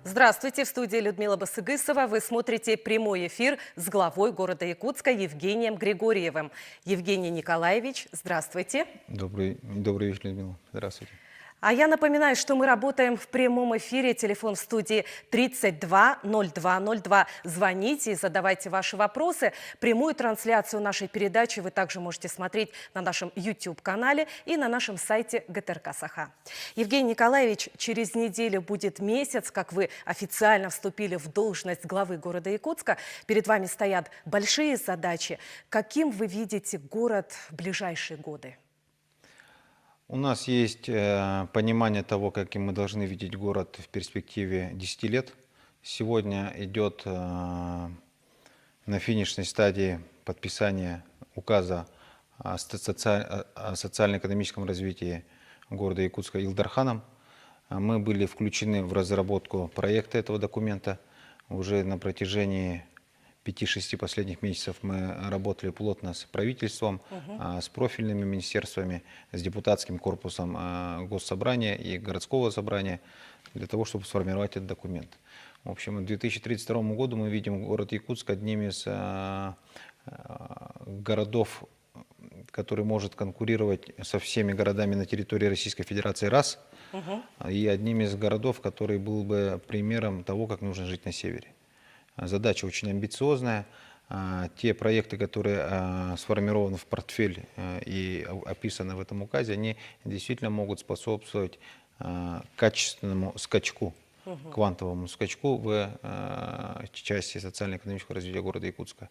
Здравствуйте, в студии Людмила Басыгысова. Вы смотрите прямой эфир с главой города Якутска Евгением Григорьевым. Евгений Николаевич, здравствуйте. Добрый вечер, Людмила. Здравствуйте. А я напоминаю, что мы работаем в прямом эфире. Телефон в студии 320202. Звоните и задавайте ваши вопросы. Прямую трансляцию нашей передачи вы также можете смотреть на нашем YouTube-канале и на нашем сайте ГТРК Саха. Евгений Николаевич, через неделю будет месяц, как вы официально вступили в должность главы города Якутска. Перед вами стоят большие задачи. Каким вы видите город в ближайшие годы? У нас есть понимание того, каким мы должны видеть город в перспективе 10 лет. Сегодня идет на финишной стадии подписания указа о социально-экономическом развитии города Якутска Илдарханом. Мы были включены в разработку проекта этого документа. Уже на протяжении 5-6 последних месяцев мы работали плотно с правительством, с профильными министерствами, с депутатским корпусом Госсобрания и городского собрания для того, чтобы сформировать этот документ. В общем, к 2032 году мы видим город Якутск одним из городов, который может конкурировать со всеми городами на территории Российской Федерации, раз, и одним из городов, который был бы примером того, как нужно жить на севере. Задача очень амбициозная. Те проекты, которые сформированы в портфель и описаны в этом указе, они действительно могут способствовать качественному скачку, квантовому скачку в части социально-экономического развития города Якутска.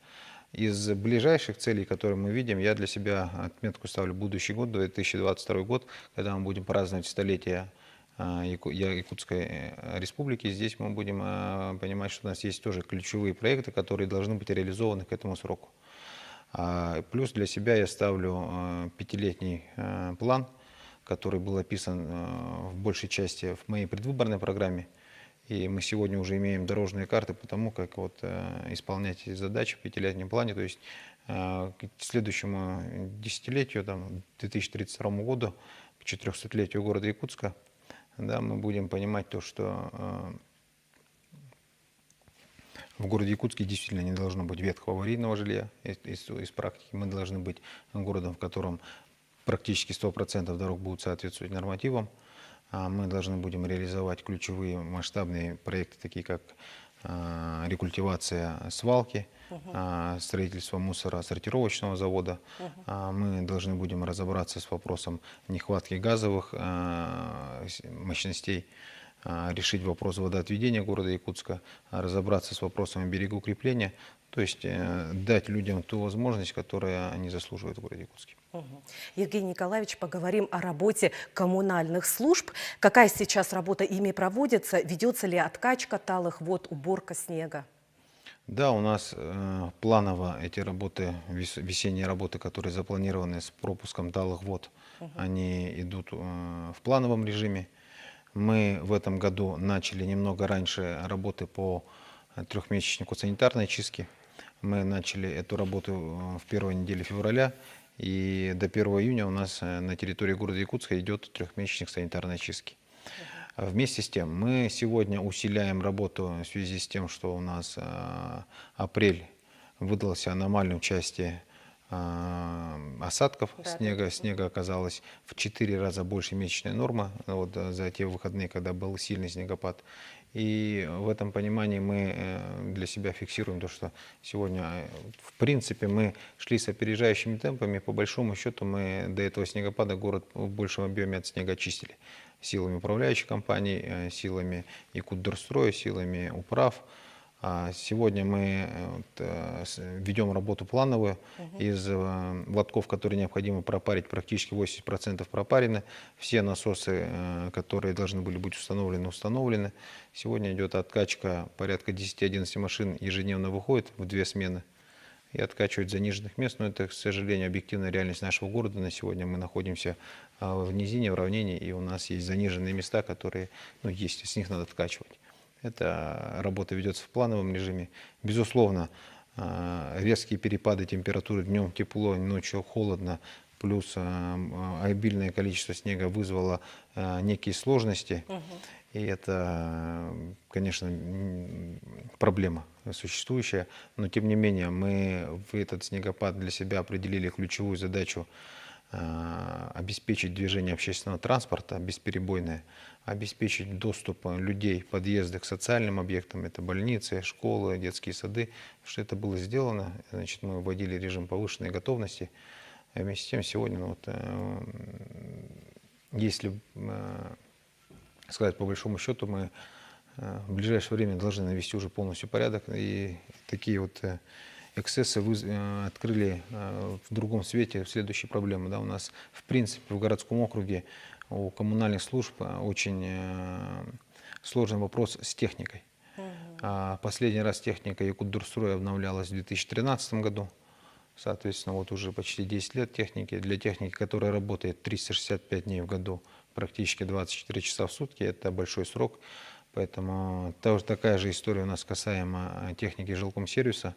Из ближайших целей, которые мы видим, я для себя отметку ставлю будущий год, 2022 год, когда мы будем праздновать столетие Якутской республики. Здесь мы будем понимать, что у нас есть тоже ключевые проекты, которые должны быть реализованы к этому сроку. Плюс для себя я ставлю 5-летний план, который был описан в большей части в моей предвыборной программе. И мы сегодня уже имеем дорожные карты по тому, как исполнять эти задачи в 5-летнем плане. То есть к следующему десятилетию, к 2032 году, к 400-летию города Якутска, да, мы будем понимать то, что в городе Якутске действительно не должно быть ветхого аварийного жилья из практики. Мы должны быть городом, в котором практически 100% дорог будут соответствовать нормативам. Мы должны будем реализовать ключевые масштабные проекты, такие как рекультивация свалки, строительство мусоросортировочного завода. Мы должны будем разобраться с вопросом нехватки газовых мощностей, решить вопрос водоотведения города Якутска, разобраться с вопросом берегоукрепления, то есть дать людям ту возможность, которую они заслуживают в городе Якутске. Евгений Николаевич, поговорим о работе коммунальных служб. Какая сейчас работа ими проводится? Ведется ли откачка талых вод, уборка снега? Да, у нас планово эти работы, весенние работы, которые запланированы с пропуском талых вод, они идут в плановом режиме. Мы в этом году начали немного раньше работы по трехмесячнику санитарной чистки. Мы начали эту работу в первой неделе февраля. И до 1 июня у нас на территории города Якутска идет трехмесячник санитарной чистки. Вместе с тем мы сегодня усиляем работу в связи с тем, что у нас апрель выдался аномальным в части осадков снега. Снега оказалось в 4 раза больше месячной нормы за те выходные, когда был сильный снегопад. И в этом понимании мы для себя фиксируем то, что сегодня, в принципе, мы шли с опережающими темпами. По большому счету, мы до этого снегопада город в большем объеме от снега очистили. Силами управляющих компаний, силами Якутдорстроя, силами управ. Сегодня мы ведем работу плановую. Из лотков, которые необходимо пропарить, практически 80% пропарены. Все насосы, которые должны были быть установлены, установлены. Сегодня идет откачка, порядка 10-11 машин ежедневно выходит в 2 смены и откачивают заниженных мест. Но это, к сожалению, объективная реальность нашего города. На сегодня мы находимся в низине, в равнине, и у нас есть заниженные места, которые, есть, с них надо откачивать. Эта работа ведется в плановом режиме. Безусловно, резкие перепады температуры, днем тепло, ночью холодно, плюс обильное количество снега вызвало некие сложности. И это, конечно, проблема существующая. Но, тем не менее, мы в этот снегопад для себя определили ключевую задачу обеспечить движение общественного транспорта бесперебойное, обеспечить доступ людей, подъезды к социальным объектам, это больницы, школы, детские сады. Что это было сделано, значит, мы вводили режим повышенной готовности. А вместе с тем сегодня, ну, вот, если сказать по большому счету, мы в ближайшее время должны навести уже полностью порядок. И такие вот эксцессы открыли в другом свете следующие проблемы. Да, у нас, в принципе, в городском округе у коммунальных служб очень сложный вопрос с техникой. Последний раз техника Якутдурстрой обновлялась в 2013 году. Соответственно, вот уже почти 10 лет техники. Для техники, которая работает 365 дней в году, практически 24 часа в сутки, это большой срок. Поэтому такая же история у нас касаемо техники жилкомсервиса,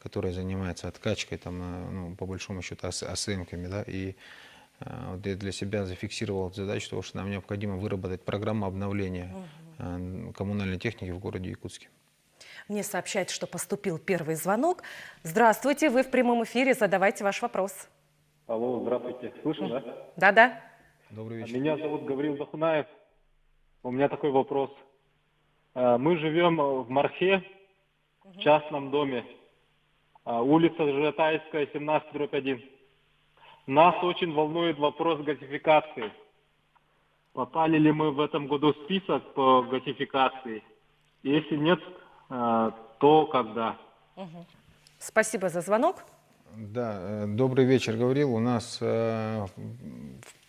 которая занимается откачкой, там, ну, по большому счету, АСМ-ками. Да, и вот я для себя зафиксировал задачу, того, что нам необходимо выработать программу обновления коммунальной техники в городе Якутске. Мне сообщают, что поступил первый звонок. Здравствуйте, вы в прямом эфире, задавайте ваш вопрос. Алло, здравствуйте. Слышно, да? Да-да. Добрый вечер. Меня зовут Гаврил Захунаев. У меня такой вопрос. Мы живем в Мархе, в частном доме. Улица Жатайская, 17/1. Нас очень волнует вопрос газификации. Попали ли мы в этом году в список по газификации? Если нет, то когда? Спасибо за звонок. Да, добрый вечер, Гаврил. У нас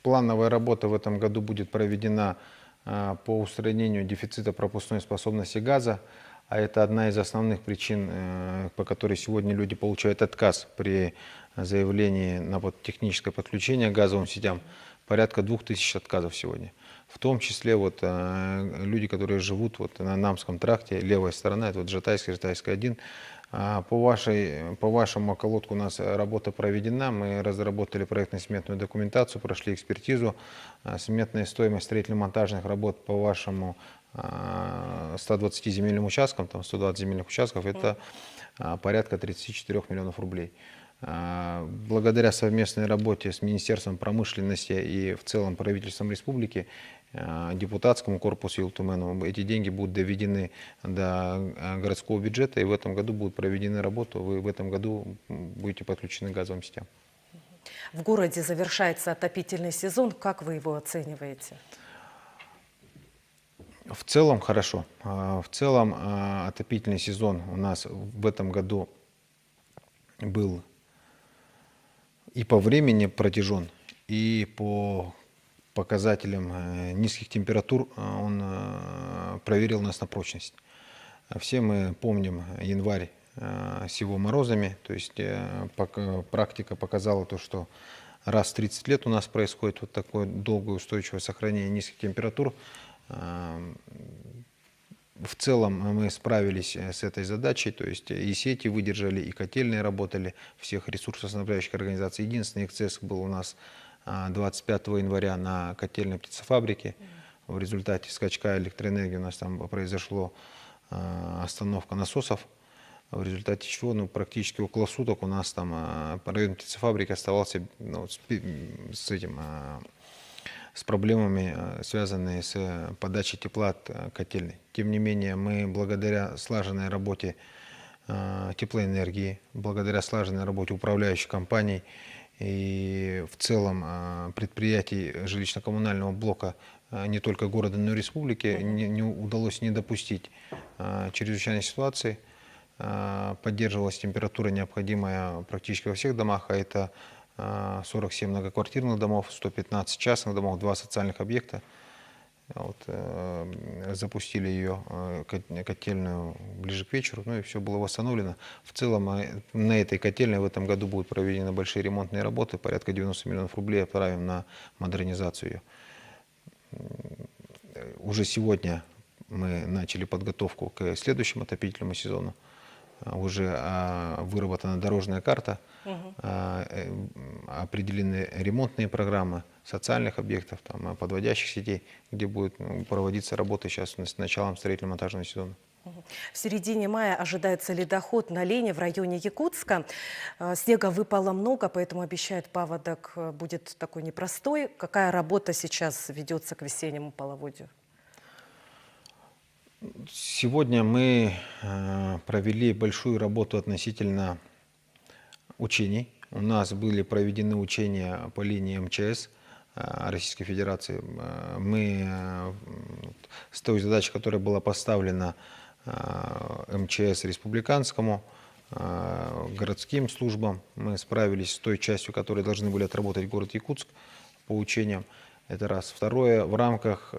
плановая работа в этом году будет проведена по устранению дефицита пропускной способности газа. А это одна из основных причин, по которой сегодня люди получают отказ при заявлении на техническое подключение к газовым сетям. Порядка 2000 отказов сегодня. В том числе вот люди, которые живут вот на Намском тракте, левая сторона, это вот Жатайская, Жатайская 1. По вашему околотку у нас работа проведена. Мы разработали проектно-сметную документацию, прошли экспертизу. Сметная стоимость строительно-монтажных работ по вашему 120 земельным участкам, там 120 земельных участков, это порядка 34 миллионов рублей. Благодаря совместной работе с Министерством промышленности и в целом правительством республики, депутатскому корпусу Илтумену, эти деньги будут доведены до городского бюджета, и в этом году будут проведены работы, вы в этом году будете подключены к газовым сетям. В городе завершается отопительный сезон. Как вы его оцениваете? В целом хорошо. В целом отопительный сезон у нас в этом году был и по времени протяжен, и по показателям низких температур он проверил нас на прочность. Все мы помним январь с его морозами, то есть практика показала то, что раз в 30 лет у нас происходит вот такое долгое устойчивое сохранение низких температур. В целом мы справились с этой задачей, то есть и сети выдержали, и котельные работали, всех ресурсоснабжающих организаций. Единственный эксцесс был у нас 25 января на котельной птицефабрике. В результате скачка электроэнергии у нас там произошло остановка насосов, в результате чего практически около суток у нас там район птицефабрики оставался с проблемами, связанные с подачей тепла от котельной. Тем не менее, мы благодаря слаженной работе теплоэнергии, благодаря слаженной работе управляющих компаний и в целом предприятий жилищно-коммунального блока не только города, но и республики, не удалось не допустить чрезвычайной ситуации. Поддерживалась температура, необходимая практически во всех домах, а это 47 многоквартирных домов, 115 частных домов, 2 социальных объекта. Вот, запустили ее котельную ближе к вечеру, ну и все было восстановлено. В целом на этой котельной в этом году будут проведены большие ремонтные работы, порядка 90 миллионов рублей отправим на модернизацию ее. Уже сегодня мы начали подготовку к следующему отопительному сезону. уже выработана дорожная карта, определены ремонтные программы социальных объектов, там, подводящих сетей, где будет проводиться работа сейчас с началом строительно-монтажного сезона. В середине мая ожидается ледоход на Лене в районе Якутска. Снега выпало много, поэтому обещают, паводок будет такой непростой. Какая работа сейчас ведется к весеннему половодью? Сегодня мы провели большую работу относительно учений. У нас были проведены учения по линии МЧС Российской Федерации. Мы с той задачей, которая была поставлена МЧС республиканскому, городским службам, мы справились с той частью, которую должны были отработать город Якутск по учениям. Это раз. Второе, в рамках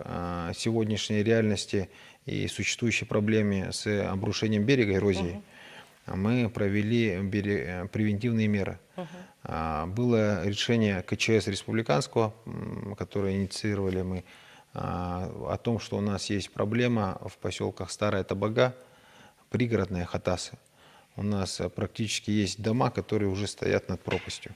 сегодняшней реальности и существующей проблемы с обрушением берега, эрозией, мы провели превентивные меры. Было решение КЧС республиканского, которое инициировали мы, о том, что у нас есть проблема в поселках Старая Табага, пригородные Хатасы. У нас практически есть дома, которые уже стоят над пропастью.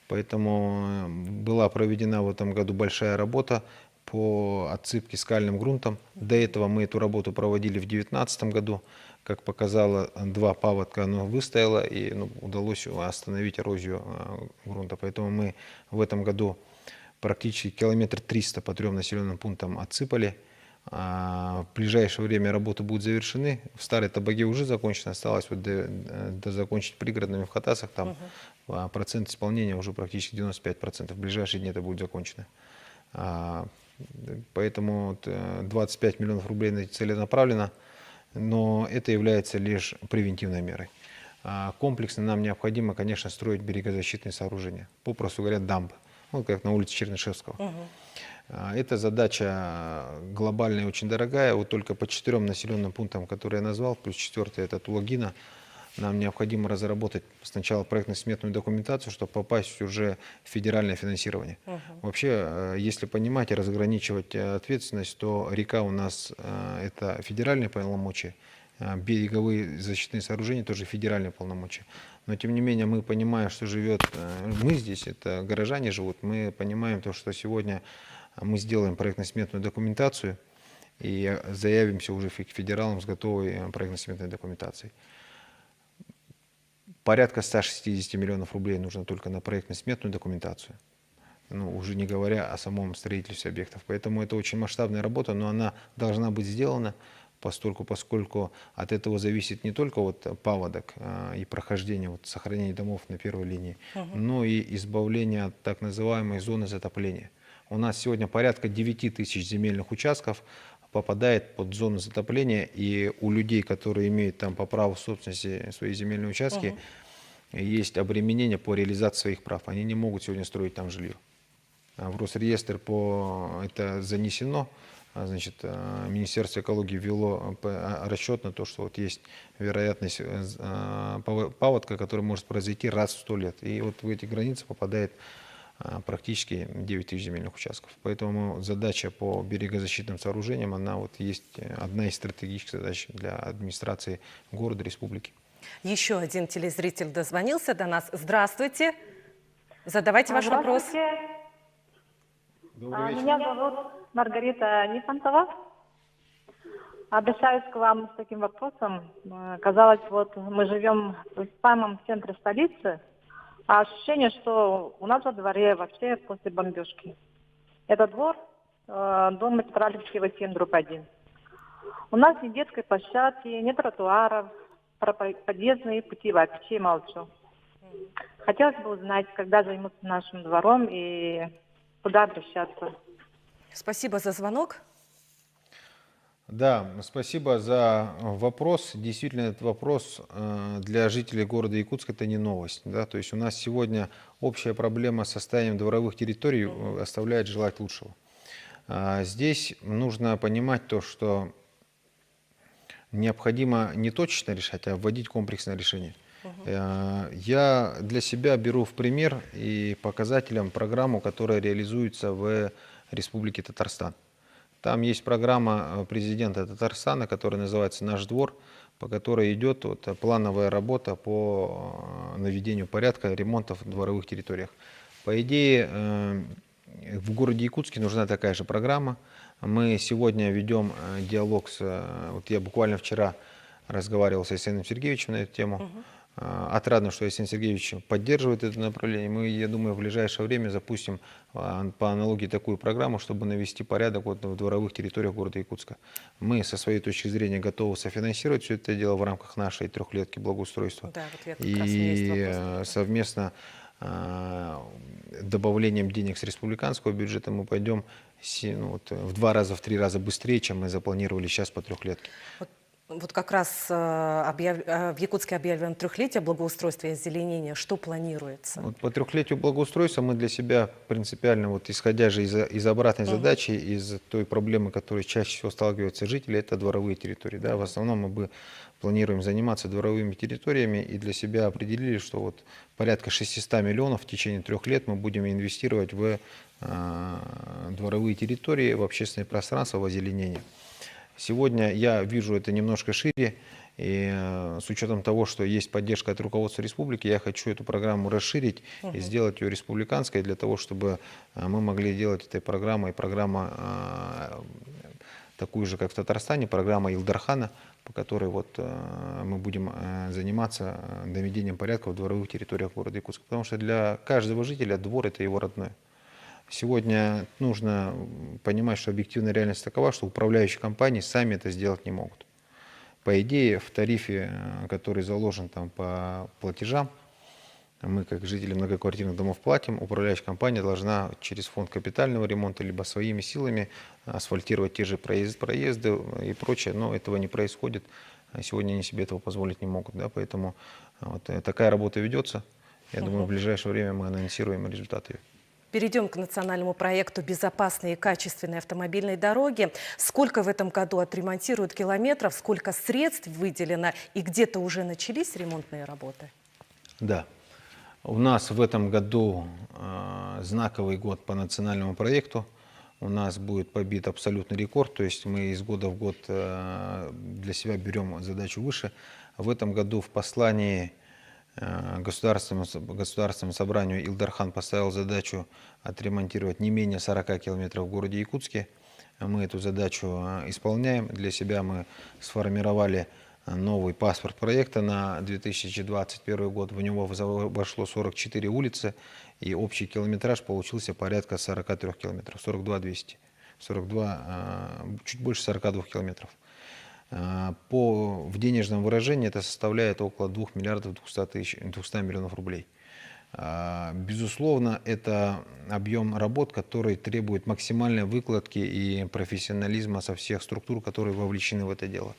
Поэтому была проведена в этом году большая работа по отсыпке скальным грунтом. До этого мы эту работу проводили в 2019 году. Как показало, 2 паводка оно выстояло, и удалось остановить эрозию грунта. Поэтому мы в этом году практически километр 300 по 3 населенным пунктам отсыпали. В ближайшее время работы будут завершены. В Старой Табаге уже закончено, осталось закончить пригородными в Хатасах. Там процент исполнения уже практически 95%. В ближайшие дни это будет закончено. Поэтому 25 миллионов рублей целенаправленно, но это является лишь превентивной мерой. Комплексно нам необходимо, конечно, строить берегозащитные сооружения, попросту говоря, дамбы, как на улице Чернышевского. Эта задача глобальная и очень дорогая. Вот только по 4 населенным пунктам, которые я назвал, плюс 4-й это Тулагина, нам необходимо разработать сначала проектно-сметную документацию, чтобы попасть уже в федеральное финансирование. Вообще, если понимать и разграничивать ответственность, то река у нас это федеральные полномочия, береговые защитные сооружения тоже федеральные полномочия. Но тем не менее мы понимаем, что мы здесь, это горожане живут, мы понимаем то, что сегодня мы сделаем проектно-сметную документацию и заявимся уже к федералам с готовой проектно-сметной документацией. Порядка 160 миллионов рублей нужно только на проектно-сметную документацию, уже не говоря о самом строительстве объектов. Поэтому это очень масштабная работа, но она должна быть сделана, поскольку от этого зависит не только паводок и прохождение, сохранение домов на первой линии, но и избавление от так называемой зоны затопления. У нас сегодня порядка 9 тысяч земельных участков попадает под зону затопления, и у людей, которые имеют там по праву собственности свои земельные участки, есть обременение по реализации своих прав. Они не могут сегодня строить там жилье. В Росреестр это занесено. Значит, Министерство экологии ввело расчет на то, что есть вероятность паводка, который может произойти раз в 100 лет. И в эти границы попадает практически 9 тысяч земельных участков. Поэтому задача по берегозащитным сооружениям, она есть одна из стратегических задач для администрации города, республики. Еще один телезритель дозвонился до нас. Здравствуйте. Задавайте ваш вопрос. Меня зовут Маргарита Нифонтова. Обращаюсь к вам с таким вопросом. Казалось, мы живем в самом центре столицы, а ощущение, что у нас во дворе вообще после бомбежки. Это двор, дом Магистральский 7/1. У нас ни детской площадки, ни тротуаров, про подъездные пути вообще молчу. Хотелось бы узнать, когда займутся нашим двором и куда обращаться. Спасибо за звонок. Да, спасибо за вопрос. Действительно, этот вопрос для жителей города Якутск это не новость. Да? То есть у нас сегодня общая проблема с состоянием дворовых территорий оставляет желать лучшего. Здесь нужно понимать то, что необходимо не точечно решать, а вводить комплексное решение. Я для себя беру в пример и показателем программу, которая реализуется в Республике Татарстан. Там есть программа президента Татарстана, которая называется «Наш двор». по которой идет вот плановая работа по наведению порядка, ремонтов в дворовых территориях. По идее, в городе Якутске нужна такая же программа. Мы сегодня ведем диалог вот я буквально вчера разговаривал с Арсением Сергеевичем на эту тему. Отрадно, что Арсений Сергеевич поддерживает это направление. Мы, я думаю, в ближайшее время запустим по аналогии такую программу, чтобы навести порядок вот в дворовых территориях города Якутска. Мы со своей точки зрения готовы софинансировать все это дело в рамках нашей трехлетки благоустройства. Да, вот я как раз у меня есть вопрос. Совместно добавлением денег с республиканского бюджета мы пойдем в 2 раза, в 3 раза быстрее, чем мы запланировали сейчас по трехлетке. Вот как раз в Якутске объявлено трехлетие благоустройства и озеленения. Что планируется? Вот по трехлетию благоустройства мы для себя принципиально, вот исходя же из обратной задачи, из той проблемы, которой чаще всего сталкиваются жители, это дворовые территории. Да? В основном мы планируем заниматься дворовыми территориями и для себя определили, что вот порядка 600 миллионов в течение 3 лет мы будем инвестировать в дворовые территории, в общественное пространство, в озеленение. Сегодня я вижу это немножко шире, и с учетом того, что есть поддержка от руководства республики, я хочу эту программу расширить и сделать ее республиканской, для того, чтобы мы могли делать этой программой, такую же, как в Татарстане, программа Илдархана, по которой вот мы будем заниматься наведением порядка в дворовых территориях города Якутска. Потому что для каждого жителя двор – это его родной. Сегодня нужно понимать, что объективная реальность такова, что управляющие компании сами это сделать не могут. По идее, в тарифе, который заложен там по платежам, мы, как жители многоквартирных домов, платим. Управляющая компания должна через фонд капитального ремонта либо своими силами асфальтировать те же проезды и прочее, но этого не происходит. Сегодня они себе этого позволить не могут. Да? Поэтому вот такая работа ведется. Я думаю, в ближайшее время мы анонсируем результаты. Перейдем к национальному проекту «Безопасные и качественные автомобильные дороги». Сколько в этом году отремонтируют километров, сколько средств выделено и где-то уже начались ремонтные работы? Да. У нас в этом году знаковый год по национальному проекту. У нас будет побит абсолютный рекорд, то есть мы из года в год для себя берем задачу выше. В этом году в послании Государственному собранию Илдархан поставил задачу отремонтировать не менее 40 километров в городе Якутске. Мы эту задачу исполняем. Для себя мы сформировали новый паспорт проекта на 2021 год. В него вошло 44 улицы, и общий километраж получился порядка 43 километров, 42 200, чуть больше 42 километров. В денежном выражении это составляет около 2 миллиардов 200 миллионов рублей. Безусловно, это объем работ, который требует максимальной выкладки и профессионализма со всех структур, которые вовлечены в это дело.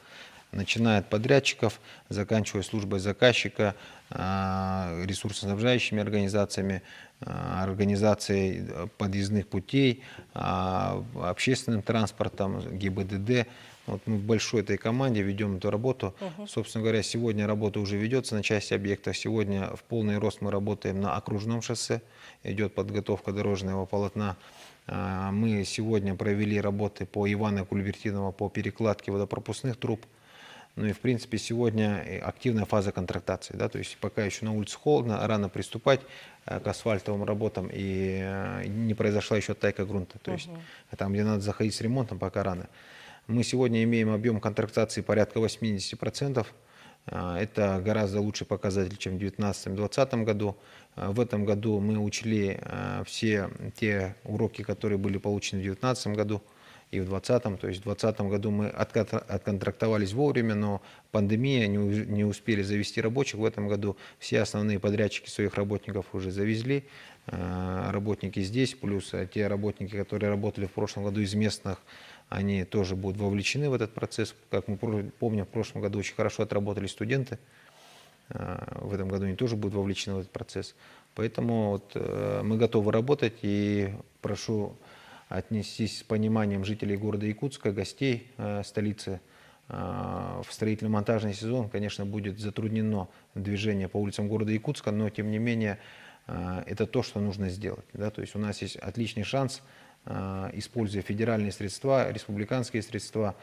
Начиная от подрядчиков, заканчивая службой заказчика, ресурсоснабжающими организациями, организацией подъездных путей, общественным транспортом, ГИБДД. Вот мы в большой этой команде ведем эту работу. Собственно говоря, сегодня работа уже ведется на части объектов. Сегодня в полный рост мы работаем на окружном шоссе. Идет подготовка дорожного полотна. Мы сегодня провели работы по Ивана Кульбертинова по перекладке водопропускных труб. Ну и в принципе сегодня активная фаза контрактации. Да? То есть пока еще на улице холодно, рано приступать к асфальтовым работам, и не произошла еще оттайка грунта. То есть там, где надо заходить с ремонтом, пока рано. Мы сегодня имеем объем контрактации порядка 80%. Это гораздо лучший показатель, чем в 2019-2020 году. В этом году мы учли все те уроки, которые были получены в 2019 году и в 2020. То есть в 2020 году мы отконтрактовались вовремя, но пандемия, не успели завести рабочих. В этом году все основные подрядчики своих работников уже завезли. Работники здесь, плюс те работники, которые работали в прошлом году из местных, они тоже будут вовлечены в этот процесс. Как мы помним, в прошлом году очень хорошо отработали студенты. В этом году они тоже будут вовлечены в этот процесс. Поэтому вот мы готовы работать, и прошу отнестись с пониманием жителей города Якутска, гостей столицы. В строительно-монтажный сезон, конечно, будет затруднено движение по улицам города Якутска, но тем не менее это то, что нужно сделать. Да? То есть у нас есть отличный шанс, используя федеральные средства, республиканские средства,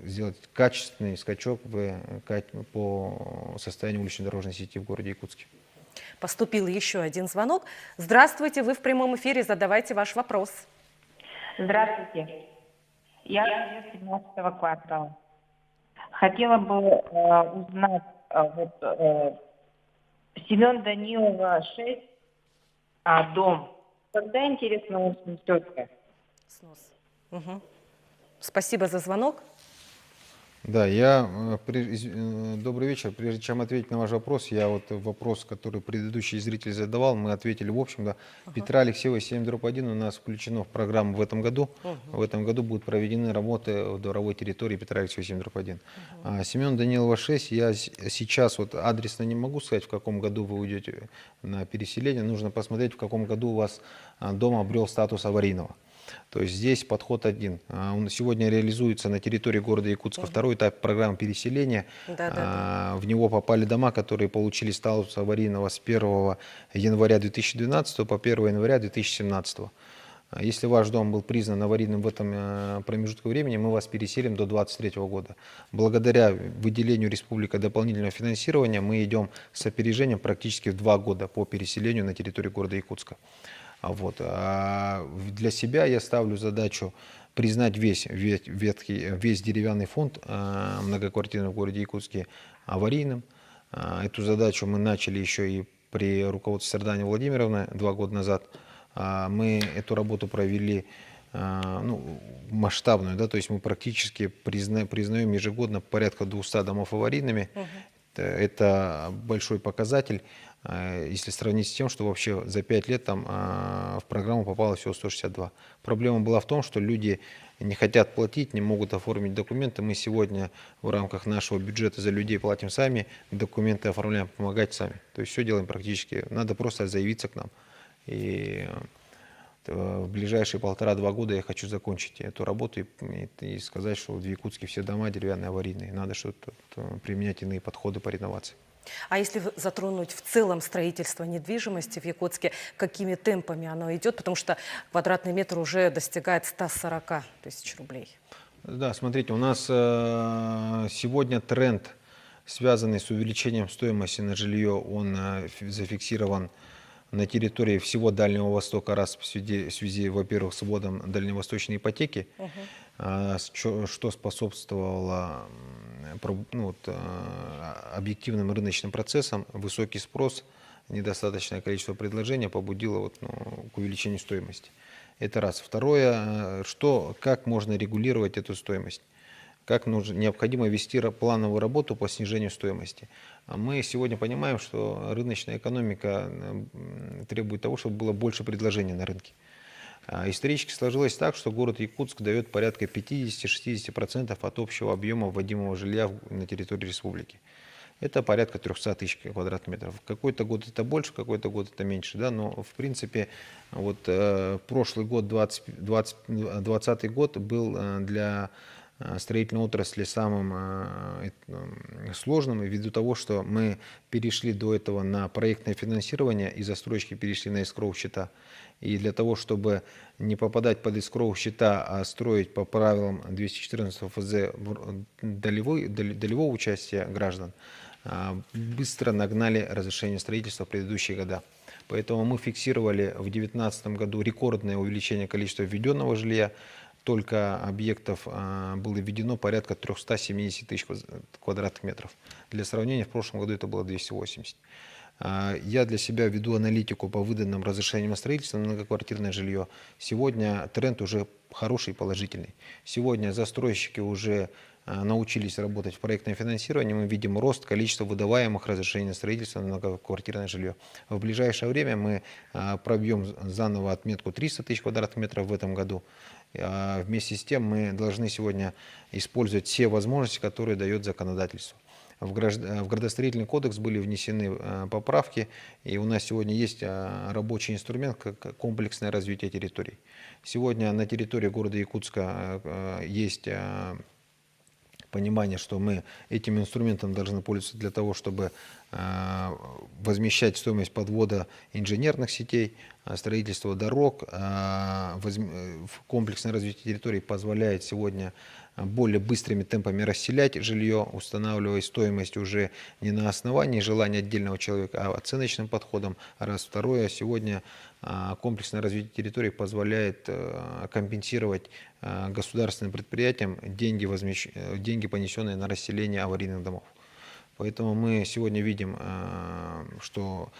сделать качественный скачок по состоянию уличной дорожной сети в городе Якутске. Поступил еще один звонок. Здравствуйте, вы в прямом эфире, задавайте ваш вопрос. Здравствуйте. Я живу 17 квартала. Хотела бы узнать, Семен Данилова, 6, дом. Когда, интересно, он снесется? Снос. Мгм. Спасибо за звонок. Да, добрый вечер. Прежде чем ответить на ваш вопрос, я вот вопрос, который предыдущий зритель задавал, мы ответили в общем, да. Петра Алексеева 7/1 у нас включено в программу в этом году. В этом году будут проведены работы в дворовой территории Петра Алексеева 7/1. Семен Данилова 6, я сейчас вот адресно не могу сказать, в каком году вы уйдете на переселение. Нужно посмотреть, в каком году у вас дом обрел статус аварийного. То есть здесь подход один. Он сегодня реализуется на территории города Якутска второй этап программы переселения. В него попали дома, которые получили статус аварийного с 1 января 2012 по 1 января 2017. Если ваш дом был признан аварийным в этом промежутке времени, мы вас переселим до 2023 года. Благодаря выделению республики дополнительного финансирования мы идем с опережением практически в 2 года по переселению на территорию города Якутска. Для себя я ставлю задачу признать весь деревянный фонд многоквартирный в городе Якутске аварийным. Эту задачу мы начали еще и при руководстве Сардани Владимировны 2 года назад. Мы эту работу провели масштабную, да, то есть мы практически признаем ежегодно порядка 200 домов аварийными. Это большой показатель, если сравнить с тем, что вообще за 5 лет там в программу попало всего 162. Проблема была в том, что люди не хотят платить, не могут оформить документы. Мы сегодня в рамках нашего бюджета за людей платим сами, документы оформляем, помогать сами. То есть все делаем практически. Надо просто заявиться к нам. И в ближайшие 1,5-2 года я хочу закончить эту работу и сказать, что в Якутске все дома деревянные аварийные. Надо что-то применять иные подходы по реновации. А если затронуть в целом строительство недвижимости в Якутске, какими темпами оно идет? Потому что квадратный метр уже достигает 140 тысяч рублей. Да, смотрите, у нас сегодня тренд, связанный с увеличением стоимости на жилье, он зафиксирован на территории всего Дальнего Востока, раз в связи, во-первых, с вводом дальневосточной ипотеки, что способствовало объективным рыночным процессам, высокий спрос, недостаточное количество предложения побудило к увеличению стоимости. Это раз. Второе, как можно регулировать эту стоимость? Как необходимо вести плановую работу по снижению стоимости. Мы сегодня понимаем, что рыночная экономика требует того, чтобы было больше предложений на рынке. Исторически сложилось так, что город Якутск дает порядка 50-60% от общего объема вводимого жилья на территории республики. Это порядка 300 тысяч квадратных метров. Какой-то год это больше, какой-то год это меньше. Да? Но в принципе прошлый год, 2020 год, был для строительной отрасли самым сложным, ввиду того, что мы перешли до этого на проектное финансирование и застройщики перешли на эскроу счета. И для того, чтобы не попадать под эскроу счета, а строить по правилам 214 ФЗ долевого участия граждан, быстро нагнали разрешение строительства в предыдущие года. Поэтому мы фиксировали в 2019 году рекордное увеличение количества введенного жилья. Только объектов было введено порядка 370 тысяч квадратных метров. Для сравнения, в прошлом году это было 280. Я для себя веду аналитику по выданным разрешениям на строительство на многоквартирное жилье. Сегодня тренд уже хороший и положительный. Сегодня застройщики уже научились работать в проектном финансировании. Мы видим рост количества выдаваемых разрешений на строительство на многоквартирное жилье. В ближайшее время мы пробьем заново отметку 300 тысяч квадратных метров в этом году. Вместе с тем мы должны сегодня использовать все возможности, которые дает законодательство. В градостроительный кодекс были внесены поправки, и у нас сегодня есть рабочий инструмент как комплексное развитие территорий. Сегодня на территории города Якутска есть понимание, что мы этим инструментом должны пользоваться для того, чтобы возмещать стоимость подвода инженерных сетей, строительство дорог, комплексное развитие территорий позволяет сегодня более быстрыми темпами расселять жилье, устанавливая стоимость уже не на основании желания отдельного человека, а оценочным подходом. Раз. Второе, сегодня комплексное развитие территорий позволяет компенсировать государственным предприятиям деньги, понесенные на расселение аварийных домов. Поэтому мы сегодня видим, что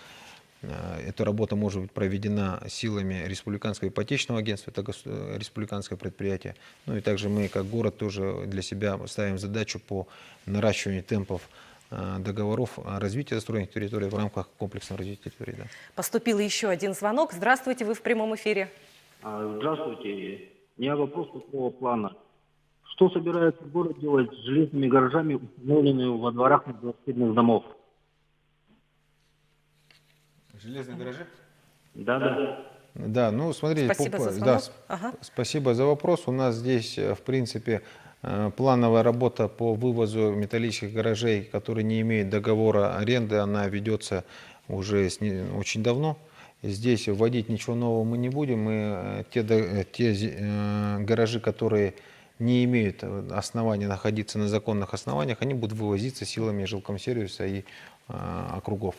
эта работа может быть проведена силами Республиканского ипотечного агентства, это республиканское предприятие. Ну и также мы, как город, тоже для себя ставим задачу по наращиванию темпов договоров о развитии застроенных территорий в рамках комплексного развития территорий. Да. Поступил еще один звонок. Здравствуйте, вы в прямом эфире. Здравствуйте. У меня вопрос такого плана. Что собирается город делать с железными гаражами, установленными во дворах многоквартирных домов? Железные гаражи? Да. Да, ну смотрите, Спасибо за звонок. спасибо за вопрос. У нас здесь, в принципе, плановая работа по вывозу металлических гаражей, которые не имеют договора аренды, она ведется уже очень давно. Здесь вводить ничего нового мы не будем. Мы те гаражи, которые не имеют основания находиться на законных основаниях, они будут вывозиться силами жилкомсервиса и округов.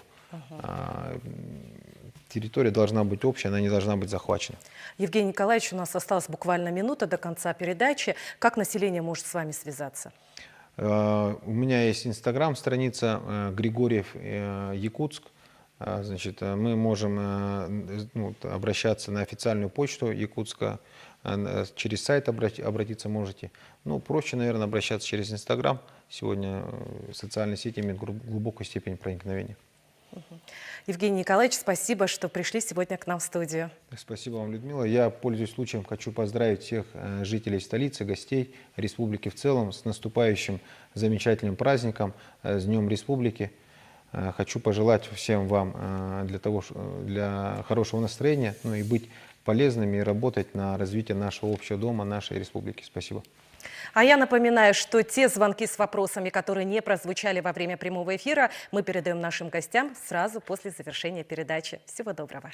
Территория должна быть общая, она не должна быть захвачена. Евгений Николаевич, у нас осталась буквально минута до конца передачи. Как население может с вами связаться? У меня есть инстаграм-страница Григорьев Якутск. Значит, мы можем обращаться на официальную почту Якутска, через сайт обратиться можете. Ну, проще, наверное, обращаться через инстаграм. Сегодня социальные сети имеют глубокую степень проникновения. Евгений Николаевич, спасибо, что пришли сегодня к нам в студию. Спасибо вам, Людмила. Я, пользуясь случаем, хочу поздравить всех жителей столицы, гостей республики в целом с наступающим замечательным праздником, с Днем Республики. Хочу пожелать всем вам для хорошего настроения, ну и быть полезными и работать на развитие нашего общего дома, нашей республики. Спасибо. А я напоминаю, что те звонки с вопросами, которые не прозвучали во время прямого эфира, мы передаем нашим гостям сразу после завершения передачи. Всего доброго.